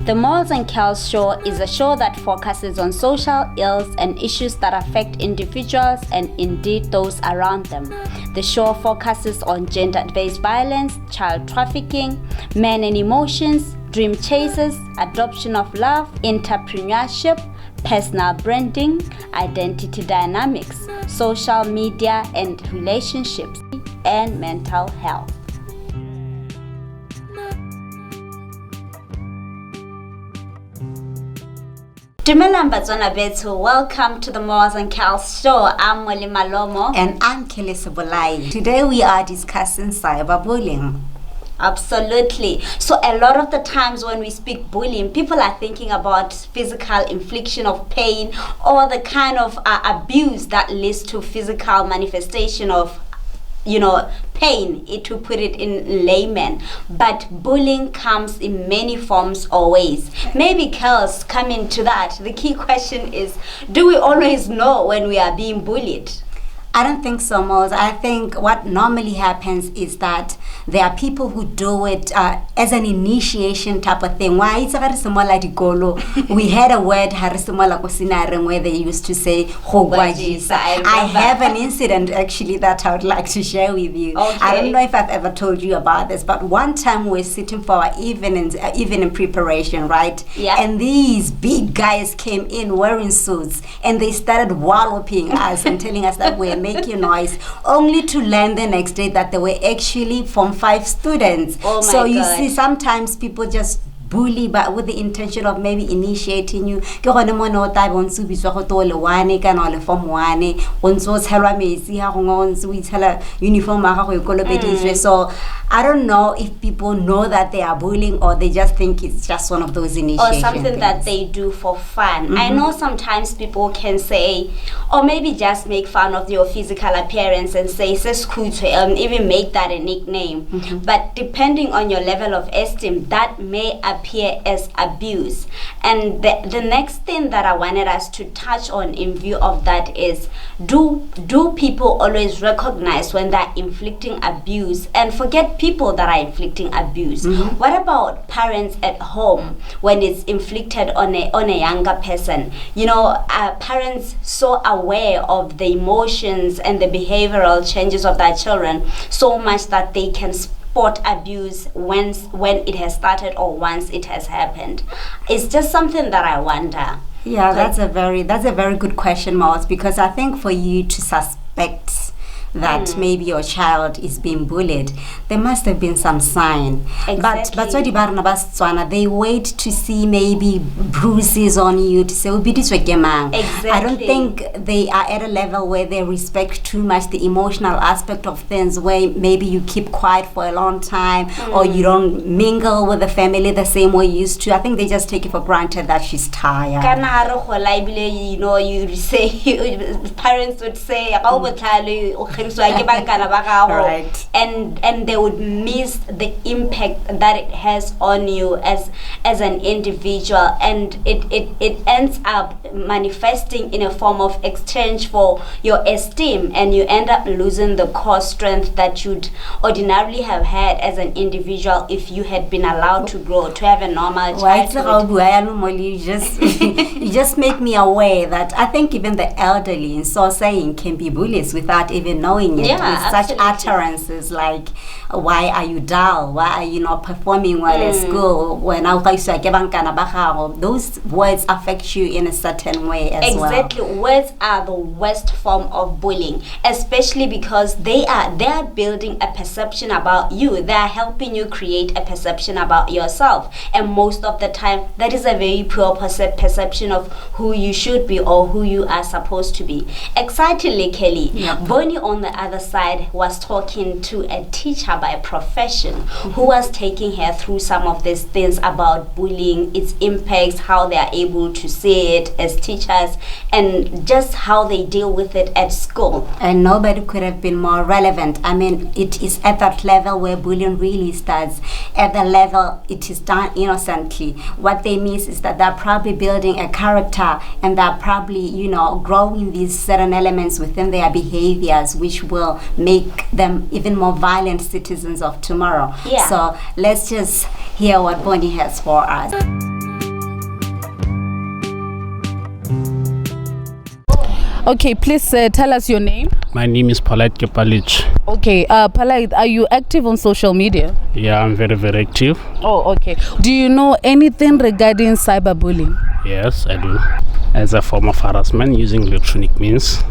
The Morals and Kells Show is a show that focuses on social ills and issues that affect individuals and indeed those around them. The show focuses on gender-based violence, child trafficking, men and emotions, dream chasers, adoption of love, entrepreneurship, personal branding, identity dynamics, social media and relationships, and mental health. Dumelang batswana bethu, welcome to the Morals and Kells Show. I'm Molly Malomo. And I'm Kelly Bullied. Today we are discussing cyberbullying. Absolutely. So a lot of the times when we speak bullying, people are thinking about physical infliction of pain or the kind of abuse that leads to physical manifestation of pain, to put it in layman. But bullying comes in many forms or ways. Maybe girls come into that. The key question is, do we always know when we are being bullied? I don't think so, Mose. I think what normally happens is that there are people who do it as an initiation type of thing. Why it's we had a word where they used to say I have an incident actually that I would like to share with you. Okay. I don't know if I've ever told you about this, but one time we were sitting for our evening preparation, right? Yeah. And these big guys came in wearing suits and they started walloping us and telling us that we're making noise, only to learn the next day that they were actually Form 5 students. Oh my so you God. see, sometimes people just bully but with the intention of maybe initiating you. So I don't know if people know that they are bullying or they just think it's just one of those initiation or something things that they do for fun. I know sometimes people can say, or maybe just make fun of your physical appearance and say, even make that a nickname. But depending on your level of esteem, that may appear as abuse. And the next thing that I wanted us to touch on in view of that is, do people always recognize when they're inflicting abuse? And forget people that are inflicting abuse. What about parents at home when it's inflicted on a younger person? Parents so aware of the emotions and the behavioral changes of their children so much that they can spot abuse when it has started or once it has happened. It's just something that I wonder. Yeah, that's a very good question, Miles, because I think for you to suspect that maybe your child is being bullied, there must have been some sign. Exactly. But they wait to see maybe bruises on you to say, Exactly. I don't think they are at a level where they respect too much the emotional aspect of things, where maybe you keep quiet for a long time or you don't mingle with the family the same way you used to. I think they just take it for granted that she's tired. You say, parents would say, Right. and they would miss the impact that it has on you as an individual, and it ends up manifesting in a form of exchange for your esteem, and you end up losing the core strength that you'd ordinarily have had as an individual if you had been allowed to grow, to have a normal childhood. You just make me aware that I think even the elderly in so saying can be bullies without even knowing it. Yeah, with such utterances like, why are you dull? Why are you not performing well at school? Those words affect you in a certain way as well. Exactly. Words are the worst form of bullying, especially because they are building a perception about you. They are helping you create a perception about yourself, and most of the time that is a very poor perception of who you should be or who you are supposed to be. Excitingly, Kelly, Bonnie on the other side was talking to a teacher by profession who was taking her through some of these things about bullying, its impacts, how they are able to see it as teachers, and just how they deal with it at school. And nobody could have been more relevant. I mean, it is at that level where bullying really starts. At the level it is done innocently. What they miss is that they're probably building a character, and they're probably, growing these certain elements within their behaviors, which will make them even more violent citizens of tomorrow. Yeah. So let's just hear what Bonnie has for us. Okay, please tell us your name. My name is Bullied Kepalich. Okay, Bullied, are you active on social media? Yeah, I'm very, very active. Oh, okay. Do you know anything regarding cyberbullying? Yes, I do. As a form of harassment using electronic means.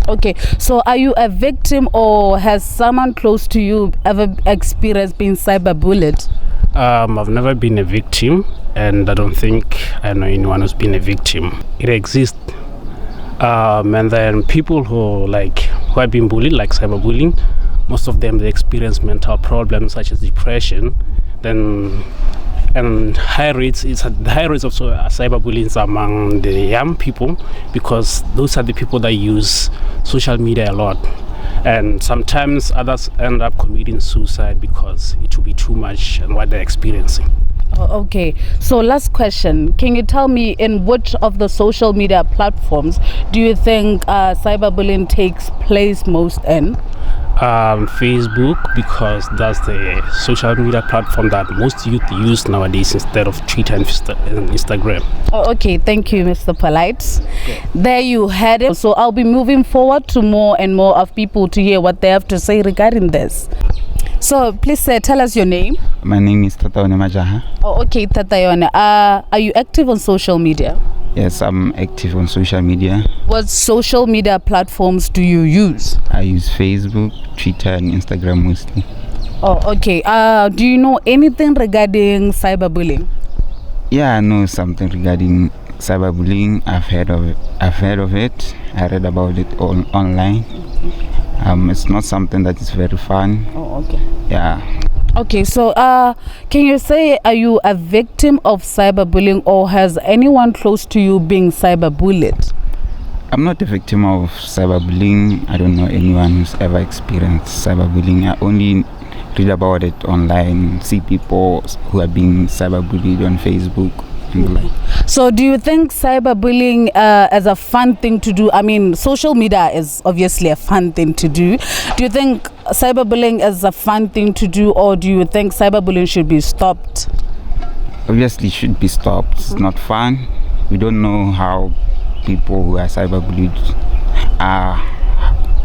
Okay, so are you a victim or has someone close to you ever experienced being cyberbullied? I've never been a victim, and I don't think I know anyone who's been a victim. It exists. And then people who have been bullied, like cyberbullying, most of them they experience mental problems such as depression. Then and the high rates of cyberbullying is among the young people, because those are the people that use social media a lot, and sometimes others end up committing suicide because it will be too much and what they're experiencing. Okay, so last question, can you tell me in which of the social media platforms do you think cyberbullying takes place most in? Facebook, because that's the social media platform that most youth use nowadays instead of Twitter and Instagram. Okay, thank you, Mr. Polite. Okay. There you had it. So I'll be moving forward to more and more of people to hear what they have to say regarding this. So please tell us your name. My name is Tatayone Majaha. Oh, okay, Tatayone. Are you active on social media? Yes, I'm active on social media. What social media platforms do you use? I use Facebook, Twitter, and Instagram mostly. Oh, okay. Do you know anything regarding cyberbullying? Yeah, I know something regarding cyberbullying. I've heard of it. I read about it online. It's not something that is very fun. Oh, okay. Yeah. Okay, so can you say, are you a victim of cyberbullying, or has anyone close to you been cyberbullied? I'm not a victim of cyberbullying. I don't know anyone who's ever experienced cyberbullying. I only read about it online, see people who are being cyberbullied on Facebook. So do you think cyberbullying is a fun thing to do? I mean, social media is obviously a fun thing to do. Do you think cyberbullying is a fun thing to do, or do you think cyberbullying should be stopped? Obviously it should be stopped. It's not fun. We don't know how people who are cyberbullied are,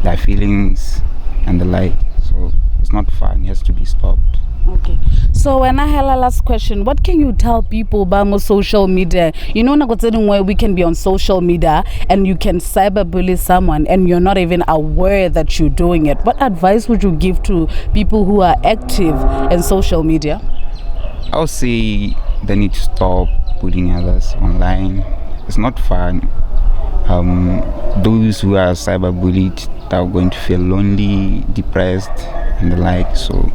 their feelings and the like. So it's not fun. It has to be stopped. Okay. So when I have a last question, what can you tell people about social media? You know, where we can be on social media and you can cyberbully someone and you're not even aware that you're doing it. What advice would you give to people who are active in social media? I'll say they need to stop bullying others online. It's not fun. Those who are cyberbullied are going to feel lonely, depressed, and the like. So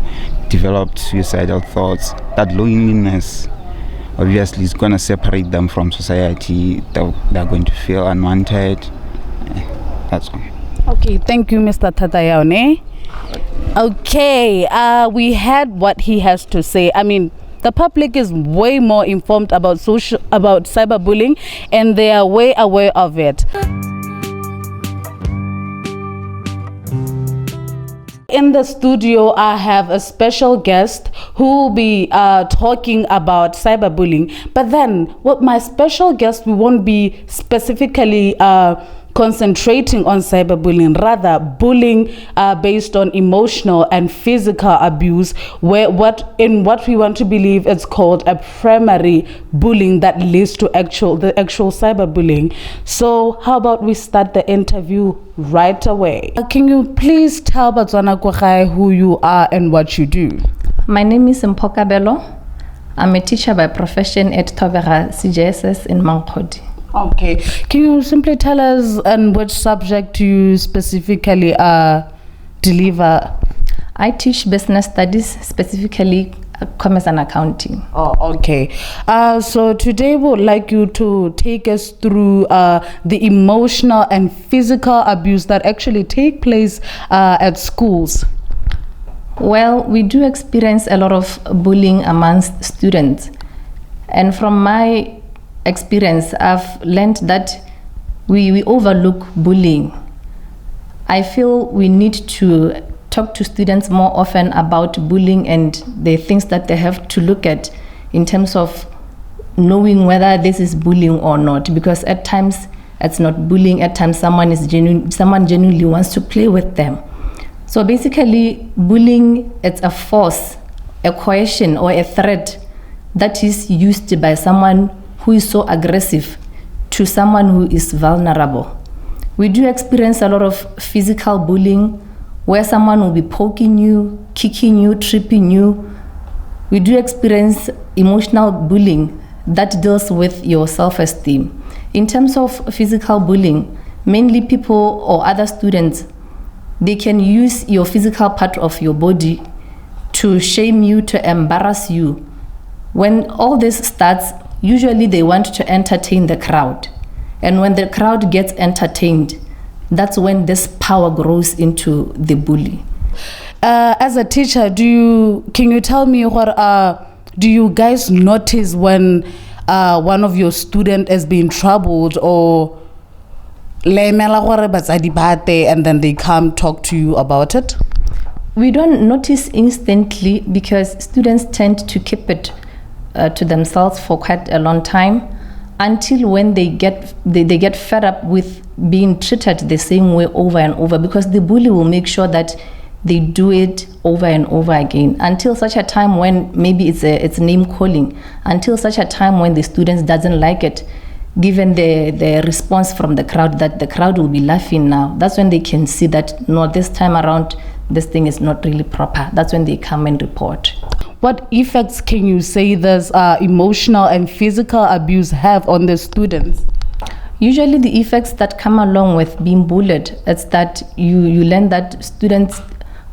developed suicidal thoughts. That loneliness obviously is going to separate them from society. They're going to feel unwanted. That's all. Okay, thank you, Mr. Tatayone. Okay, we had what he has to say. I mean, the public is way more informed about cyberbullying, and they are way aware of it. In the studio, I have a special guest who will be talking about cyberbullying. But then, what my special guest, we won't be specifically concentrating on cyberbullying, rather bullying based on emotional and physical abuse, where what we want to believe is called a primary bullying that leads to the actual cyberbullying. So how about we start the interview right away? Can you please tell Batswana Kwagai who you are and what you do? My name is Mpoka Bello. I'm a teacher by profession at Tovera CJSS in Mankodi. Okay, can you simply tell us on which subject you specifically deliver? I teach business studies, specifically commerce and accounting. Oh, okay. So today we would like you to take us through the emotional and physical abuse that actually take place at schools. Well, we do experience a lot of bullying amongst students. And from my experience, I've learned that we overlook bullying. I feel we need to talk to students more often about bullying and the things that they have to look at in terms of knowing whether this is bullying or not, because at times It's not bullying. At times, someone genuinely wants to play with them. So basically, bullying, it's a force, a coercion, or a threat that is used by someone who is so aggressive to someone who is vulnerable. We do experience a lot of physical bullying where someone will be poking you, kicking you, tripping you. We do experience emotional bullying that deals with your self-esteem. In terms of physical bullying, mainly people or other students, they can use your physical part of your body to shame you, to embarrass you. When all this starts, usually they want to entertain the crowd. And when the crowd gets entertained, that's when this power grows into the bully. As a teacher, can you tell me what do you guys notice when one of your students is being troubled, or and then they come talk to you about it? We don't notice instantly because students tend to keep it to themselves for quite a long time, until when they get fed up with being treated the same way over and over, because the bully will make sure that they do it over and over again, until such a time when maybe it's name calling, until such a time when the students doesn't like it, given the response from the crowd, that the crowd will be laughing now. That's when they can see that, no, this time around, this thing is not really proper. That's when they come and report. What effects can you say this emotional and physical abuse have on the students? Usually the effects that come along with being bullied, it's that you learn that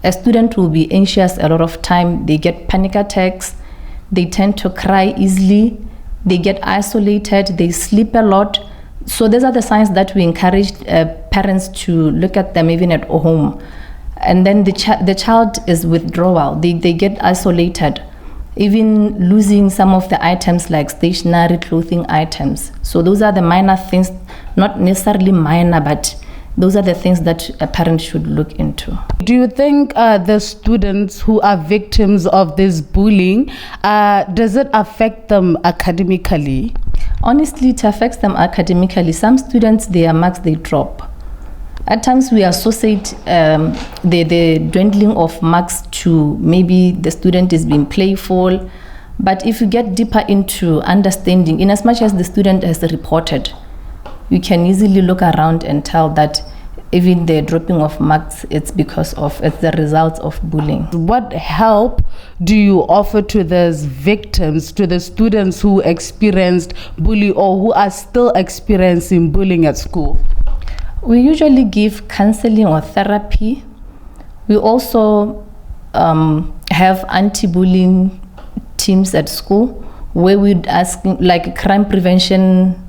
a student will be anxious a lot of time. They get panic attacks. They tend to cry easily. They get isolated. They sleep a lot. So these are the signs that we encourage parents to look at them even at home. And then the child is withdrawal. They get isolated, even losing some of the items like stationery, clothing items. So those are the minor things, not necessarily minor, but those are the things that a parent should look into. Do you think the students who are victims of this bullying, does it affect them academically? Honestly, it affects them academically. Some students, their marks, they drop. At times we associate the dwindling of marks to maybe the student is being playful. But if you get deeper into understanding, in as much as the student has reported, you can easily look around and tell that even the dropping of marks, it's the result of bullying. What help do you offer to those victims, to the students who experienced bullying or who are still experiencing bullying at school? We usually give counseling or therapy. We also have anti-bullying teams at school where we'd ask, like crime prevention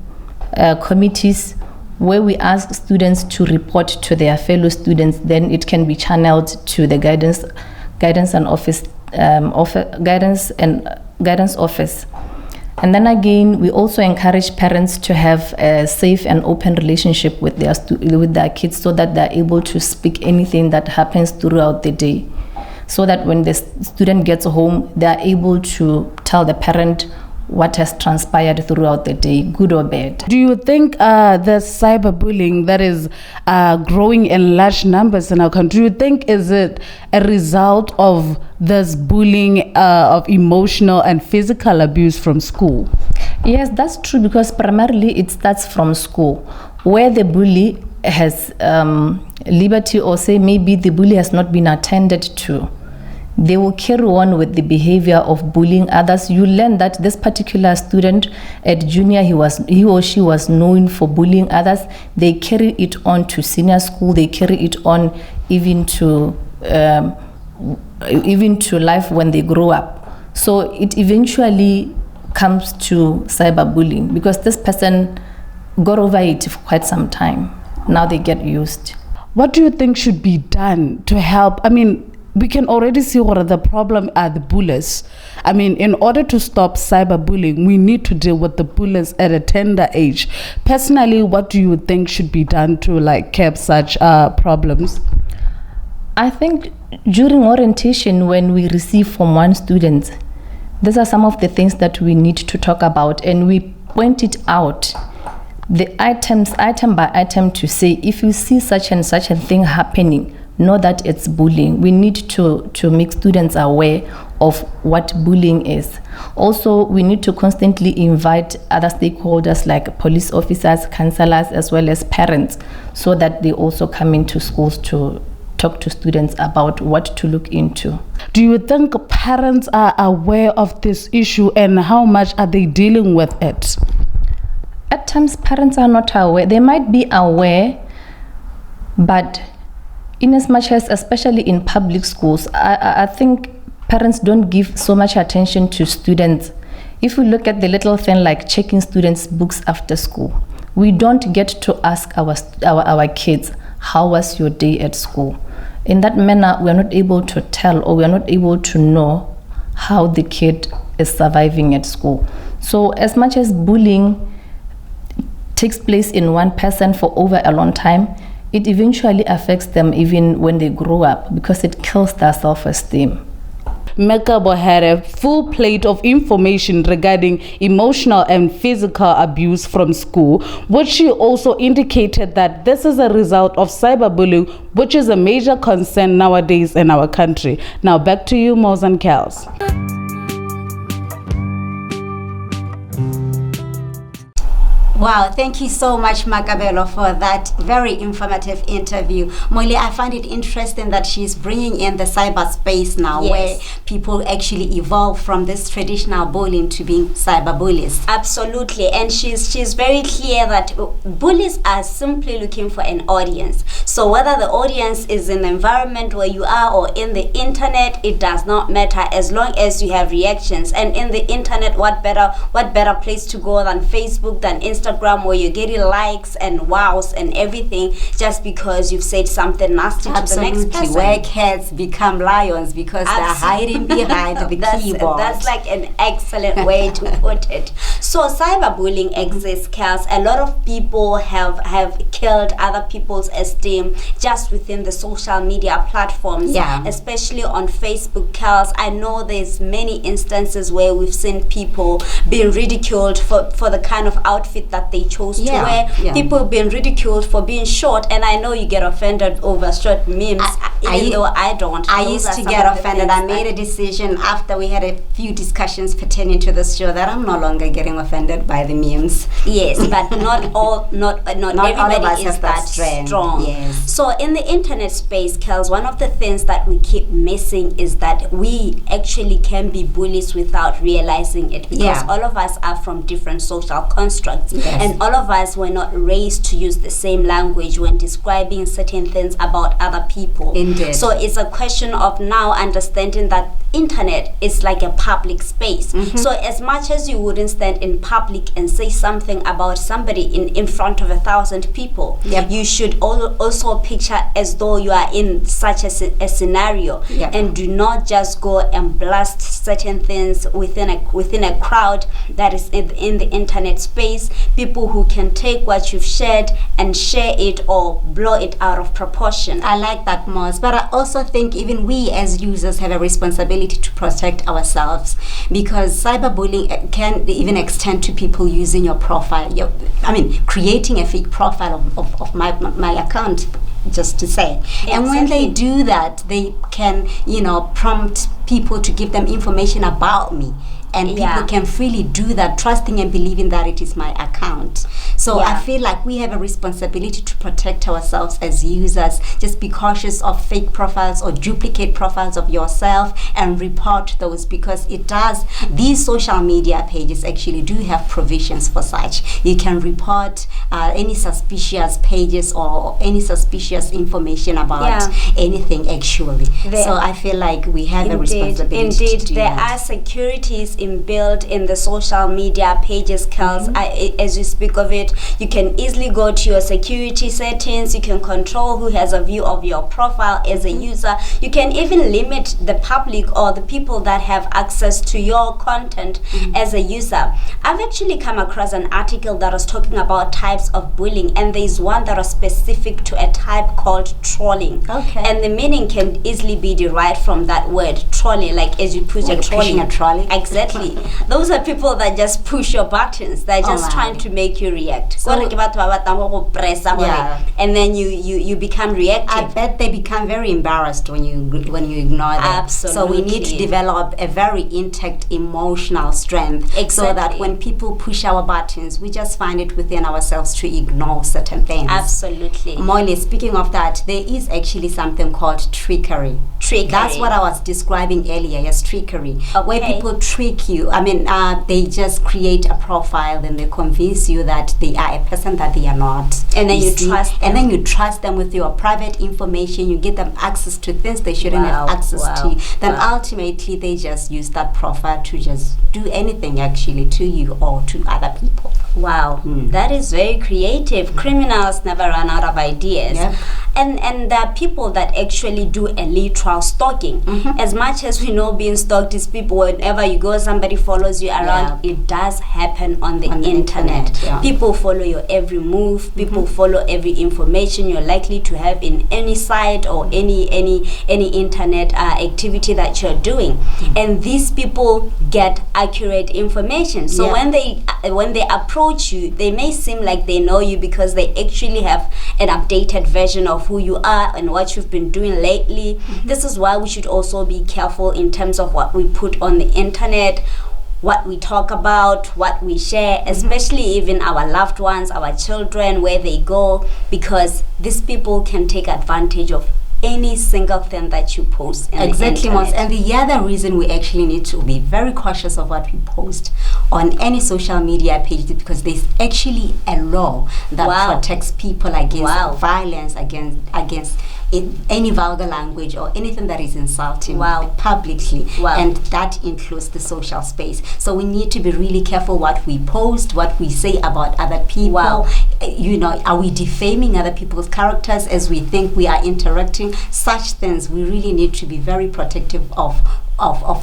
committees, where we ask students to report to their fellow students. Then it can be channeled to the guidance office. And then again, we also encourage parents to have a safe and open relationship with their kids, so that they're able to speak anything that happens throughout the day, so that when the student gets home, they're able to tell the parent what has transpired throughout the day, good or bad. Do you think the cyberbullying that is growing in large numbers in our country, do you think is it a result of this bullying of emotional and physical abuse from school? Yes, that's true, because primarily it starts from school, where the bully has liberty, or say maybe the bully has not been attended to. They will carry on with the behavior of bullying others. You learn that this particular student at junior, he or she was known for bullying others. They carry it on to senior school. They carry it on even to life when they grow up. So it eventually comes to cyberbullying, because this person got over it for quite some time. Now they get used. What do you think should be done to help? I mean, we can already see what the problem are the bullies. I mean, in order to stop cyberbullying, we need to deal with the bullies at a tender age. Personally, what do you think should be done to curb such problems? I think during orientation, when we receive Form 1 students, these are some of the things that we need to talk about, and we point it out. the items, item by item, to say, if you see such and such a thing happening, know that it's bullying. We need to make students aware of what bullying is. Also, we need to constantly invite other stakeholders like police officers, counselors, as well as parents, so that they also come into schools to talk to students about what to look into. Do you think parents are aware of this issue, and how much are they dealing with it? At times, parents are not aware. They might be aware, but in as much as, especially in public schools, I think parents don't give so much attention to students. If we look at the little thing like checking students' books after school, we don't get to ask our kids, how was your day at school? In that manner, we are not able to tell, or we are not able to know how the kid is surviving at school. So as much as bullying takes place in one person for over a long time, it eventually affects them even when they grow up, because it kills their self-esteem. Mekabo had a full plate of information regarding emotional and physical abuse from school, which she also indicated that this is a result of cyberbullying, which is a major concern nowadays in our country. Now back to you, Mos and Kels. Wow, thank you so much, Makabelo, for that very informative interview. Molly, I find it interesting that she's bringing in the cyberspace now, Yes. where people actually evolve from this traditional bullying to being cyberbullies. Absolutely, and she's very clear that bullies are simply looking for an audience. So whether the audience is in the environment where you are or in the internet, it does not matter, as long as you have reactions. And in the internet, what better place to go than Facebook, than Instagram, where you're getting likes and wows and everything just because you've said something nasty to the next person. Where cats become lions because they're hiding behind the keyboard. That's like an excellent way to put it. So cyberbullying exists, Kels. A lot of people have killed other people's esteem just within the social media platforms, especially on Facebook, Kels. I know there's many instances where we've seen people being ridiculed for the kind of outfit that they chose to wear. People being ridiculed for being short, and I know you get offended over short memes, even though I don't. I used to get offended. I made a decision after we had a few discussions pertaining to this show that I'm no longer getting offended by the memes. Yes, but not everybody is that strong. Yes. So in the internet space, Kels, one of the things that we keep missing is that we actually can be bullies without realizing it, because all of us are from different social constructs. And all of us were not raised to use the same language when describing certain things about other people. Indeed. So it's a question of now understanding that internet is like a public space. So as much as you wouldn't stand in public and say something about somebody in front of 1,000 people, you should also picture as though you are in such a scenario, and do not just go and blast certain things within a crowd that is in the internet space. People who can take what you've shared and share it or blow it out of proportion. I like that, Mos, but I also think even we as users have a responsibility to protect ourselves, because cyberbullying can even extend to people using your profile. Creating a fake profile of my account, just to say. And when they do that, they can, prompt people to give them information about me. And people can freely do that, trusting and believing that it is my account. So I feel like we have a responsibility to protect ourselves as users. Just be cautious of fake profiles or duplicate profiles of yourself and report those, because these social media pages actually do have provisions for such. You can report any suspicious pages or any suspicious information about anything actually. So I feel like we have a responsibility to do there that. are securities inbuilt in the social media pages, Kels. As you speak of it, you can easily go to your security settings. You can control who has a view of your profile as a user. You can even limit the public or the people that have access to your content as a user. I've actually come across an article that was talking about types of bullying, and there's one that was specific to a type called trolling. And the meaning can easily be derived from that word, trolling, like as you push a trolley. Pushing a trolley. Exactly. Those are people that just push your buttons. They're just trying to make you react. impact. So- Gore ke batho ba batlang go go pressa gore, Yeah. and then you become I reactive. bet they become very embarrassed when you ignore them. So we need to Absolutely. develop a very intact emotional strength, so that Exactly. when people push our buttons, we just find it within ourselves to ignore certain things. Absolutely. Molly, speaking of that, there is actually something called trickery. Trickery. That's what I was describing earlier as trickery, where Okay. people trick you. I mean, they just create a profile, then they convince you that they are a person that they are not. And then you see? trust them. And then you trust them with your private information. You get them access to things they shouldn't Wow, have access wow, to. Then wow. ultimately, they just use that profile to just do anything actually to you or to other people. Wow, that is very creative. Criminals never run out of ideas. Yep. And there are people that actually do a literal stalking. As much as we know being stalked is people, whenever you go, somebody follows you around. Yeah. It does happen on the On the internet, yeah. People follow your every move. People follow every information you're likely to have in any site or any internet activity that you're doing. And these people get accurate information. So Yeah. when they approach you, they may seem like they know you because they actually have an updated version of who you are and what you've been doing lately. This is why we should also be careful in terms of what we put on the internet, what we talk about, what we share, especially even our loved ones, our children, where they go, because these people can take advantage of any single thing that you post in Exactly, the Mons. internet. And the other reason we actually need to be very cautious of what we post on any social media page is because there's actually a law that Wow. protects people against Wow. violence, against any vulgar language or anything that is insulting Wow. publicly. Wow. And that includes the social space. So we need to be really careful what we post, what we say about other people. Wow. You know, are we defaming other people's characters as we think we are interacting? Such things, we really need to be very protective of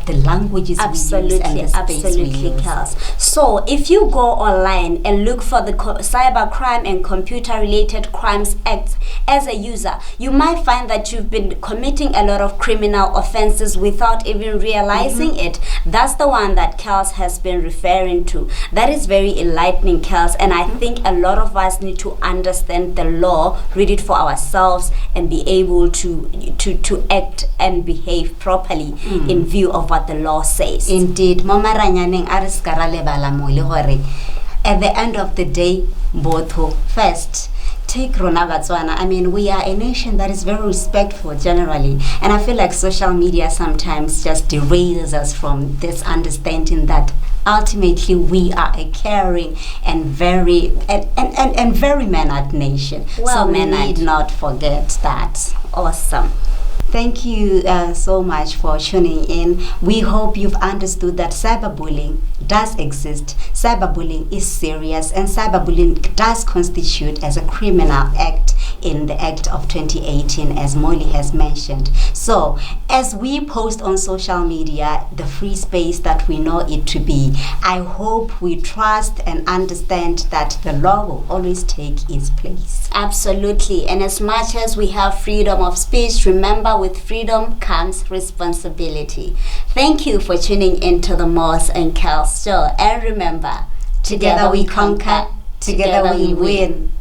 the languages we use and the space we Absolutely, use. Kels. So if you go online and look for the Cybercrime and Computer Related Crimes Act as a user, you might find that you've been committing a lot of criminal offenses without even realizing it. That's the one that Kels has been referring to. That is very enlightening, Kels, and I think a lot of us need to understand the law, read it for ourselves, and be able to act and behave properly in view of what the law says. Indeed, Mama Ranyaneng a re ska ra lebala mo le gore at the end of the day, botho first. Take Rona Batswana. I mean, we are a nation that is very respectful generally, and I feel like social media sometimes just derails us from this understanding that ultimately we are a caring and very very mannered nation. Well so we mannered. need not forget that. Awesome. Thank you so much for tuning in. We hope you've understood that cyberbullying does exist. Cyberbullying is serious, and cyberbullying does constitute as a criminal act in the Act of 2018, as Molly has mentioned. So, as we post on social media the free space that we know it to be, I hope we trust and understand that the law will always take its place. Absolutely. And as much as we have freedom of speech, remember with freedom comes responsibility. Thank you for tuning into the Moss and Kels show. And remember, Together we conquer, together we win.